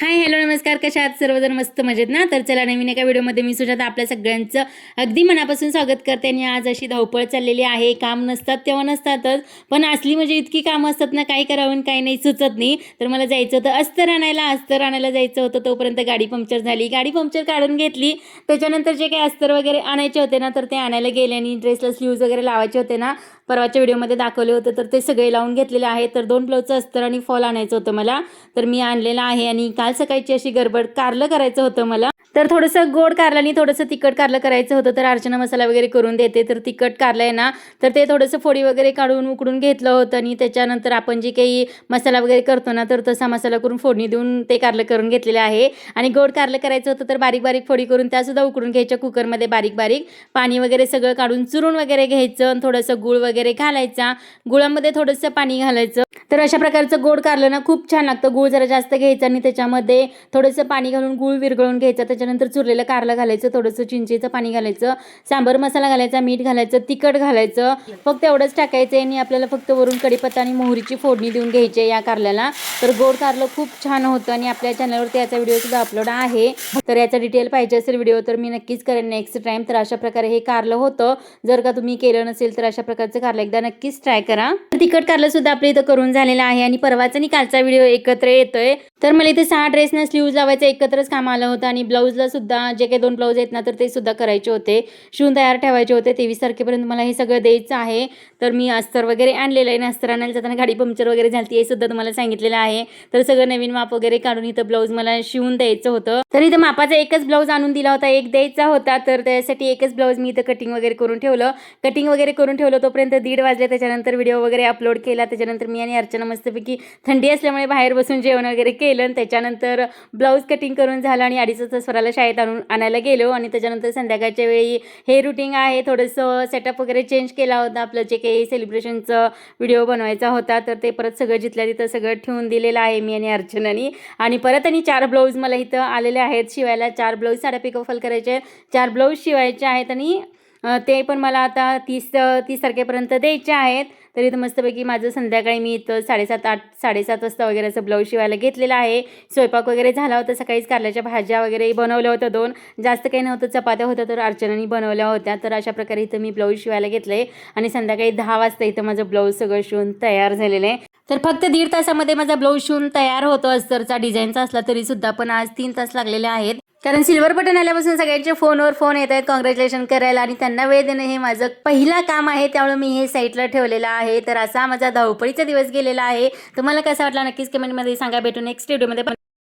Hi hello नमस्कार, कशा आहात सर्वजण? मस्त मजेत ना? तर चला, नवीन एका व्हिडिओमध्ये मी सुजाता आपल्या सगळ्यांचं अगदी मनापासून स्वागत करते. आणि आज अशी धावपळ चाललेली आहे. काम नसतात तेव्हा नसतातच, पण असली म्हणजे इतकी कामं असतात ना, काही करावं काही नाही सुचत नाही. तर मला जायचं होतं अस्तर आणायला जायचं होतं. तोपर्यंत गाडी पंक्चर झाली. गाडी पंक्चर काढून घेतली. त्याच्यानंतर जे काही अस्तर वगैरे आणायचे होते ना, तर ते आणायला गेले. आणि ड्रेसला स्लीव्ज वगैरे लावायचे होते ना, परवाच्या व्हिडिओमध्ये दाखवले होते, तर ते सगळे लावून घेतलेले आहे. तर 2 ब्लाऊजचं अस्तर आणि फॉल आणायचं होतं मला, तर मी आणलेलं आहे. आणि काल सकाळची अशी गडबड, कारलं करायचं होतं मला. तर थोडंसं गोड कारलं आणि थोडंसं तिखट कारलं करायचं होतं. तर अर्चना मसाला वगैरे करून देते. तर तिखट कारलं आहे ना, तर ते थोडंसं फोडी वगैरे काढून उकडून घेतलं होतं. आणि त्याच्यानंतर आपण जे काही मसाला वगैरे करतो ना, तर तसा मसाला करून फोडणी देऊन ते कारलं करून घेतलेलं आहे. आणि गोड कारलं करायचं होतं, तर बारीक बारीक फोडी करून त्यासुद्धा उकडून घ्यायच्या कुकरमध्ये बारीक बारीक. पाणी वगैरे सगळं काढून चुरून वगैरे घ्यायचं. थोडंसं गूळ वगैरे घालायचा, गुळामध्ये थोडंसं पाणी घालायचं. तर अशा प्रकारचं गोड कारलं ना खूप छान लागतं. गूळ जरा जास्त घ्यायचं आणि त्याच्यामध्ये थोडंसं पाणी घालून गूळ विरघळून घ्यायचं. त्याच्यानंतर चुरलेलं कारलं घालायचं, थोडंसं चिंचेचं पाणी घालायचं, सांबर मसाला घालायचा, मीठ घालायचं, तिखट घालायचं. फक्त एवढंच टाकायचं आणि आपल्याला फक्त वरून कढीपत्ता आणि मोहरीची फोडणी देऊन घ्यायची या कारल्याला. तर गोड कारलं खूप छान होतं. आणि आपल्या चॅनलवरती याचा व्हिडिओ सुद्धा अपलोड आहे. तर याचा डिटेल पाहिजे असेल व्हिडिओ तर मी नक्कीच करेन नेक्स्ट टाइम. तर अशा प्रकारे हे कारलं होतं. जर का तुम्ही केलं नसेल तर अशा प्रकारचं कारलं एकदा नक्कीच ट्राय करा. तिखट कारलं सुद्धा आपल्या इथं करून झालेला आहे. आणि परवाचा आणि कालचा व्हिडिओ एकत्र येतोय. तर मला इथे 6 ड्रेसना स्लीव्ज लावायचं एकत्रच काम आलं होतं. आणि ब्लाऊजला सुद्धा जे काही 2 ब्लाऊज आहेत ना, तर ते सुद्धा करायचे होते, शिवून तयार ठेवायचे होते. 23 तारखेपर्यंत मला हे सगळं द्यायचं आहे. तर मी अस्तर वगैरे आणलेलं आहे. आणि अस्तर आणायला जाताना गाडी पंक्चर वगैरे झाली, हे सुद्धा तुम्हाला सांगितलेलं आहे. तर सगळं नवीन माप वगैरे काढून इथं ब्लाऊज मला शिवून द्यायचं होतं. तर इथं मापाचा एकच ब्लाऊज आणून दिला होता, एक द्यायचा होता. तर त्यासाठी एकच ब्लाऊज मी इथं कटिंग वगैरे करून ठेवलं. तोपर्यंत 1:30 वाजले. त्याच्यानंतर व्हिडिओ वगैरे अपलोड केला. त्याच्यानंतर मी आणि अर्चना मस्तपैकी थंडी असल्यामुळे बाहेर बसून जेवण वगैरे केलं. आणि त्याच्यानंतर ब्लाऊज कटिंग करून झालं आणि 2:30 स्वराला शाळेत आणायला गेलो. आणि त्याच्यानंतर संध्याकाळच्या वेळी हे रुटीन आहे, थोडंसं सेटअप वगैरे चेंज केला होता. आपलं जे काही सेलिब्रेशनचं व्हिडिओ बनवायचा होता, तर ते परत सगळं जिथल्या तिथं सगळं ठेवून दिलेलं आहे मी आणि अर्चनानी. आणि परत 4 ब्लाऊज मला इथं आलेले आहेत शिवायला. 4 ब्लाऊज साड्या पिकोफॉल करायचे आहेत, 4 ब्लाऊज शिवायचे आहेत. आणि ते पण मला आता 30 तारखेपर्यंत द्यायचे आहेत. तर इथं मस्तपैकी माझं संध्याकाळी मी इथं 7:30 वाजता वगैरे असं ब्लाऊज शिवायला घेतलेला आहे. स्वयंपाक वगैरे झाला होता. सकाळीच कारल्याच्या भाज्या वगैरे बनवल्या होत्या 2, जास्त काही नव्हतं, चपात्या होत्या तर अर्चनानी बनवल्या होत्या. तर अशा प्रकारे इथं मी ब्लाऊज शिवायला घेतलं आहे. आणि संध्याकाळी 10 वाजता इथं माझं ब्लाऊज सगळं शिवून तयार झालेलं आहे. तर फक्त 1.5 तासामध्ये माझा ब्लाऊज शिवून तयार होतो. अस्तरचा डिझाईनचा असला तरी सुद्धा, पण आज 3 तास लागलेले आहेत. कारण सिल्वर बटन आल्यापासून सगळ्यांचे फोनवर फोन येत आहेत कॉंग्रॅच्युलेशन करायला. आणि त्यांना वेळ देणं हे माझं पहिलं काम आहे, त्यामुळे मी हे साईटला ठेवलेलं आहे. तर असा माझा धावपळीचा दिवस गेलेला आहे. तुम्हाला कसा वाटला नक्कीच कमेंटमध्ये सांगा. भेटू नेक्स्ट व्हिडिओमध्ये.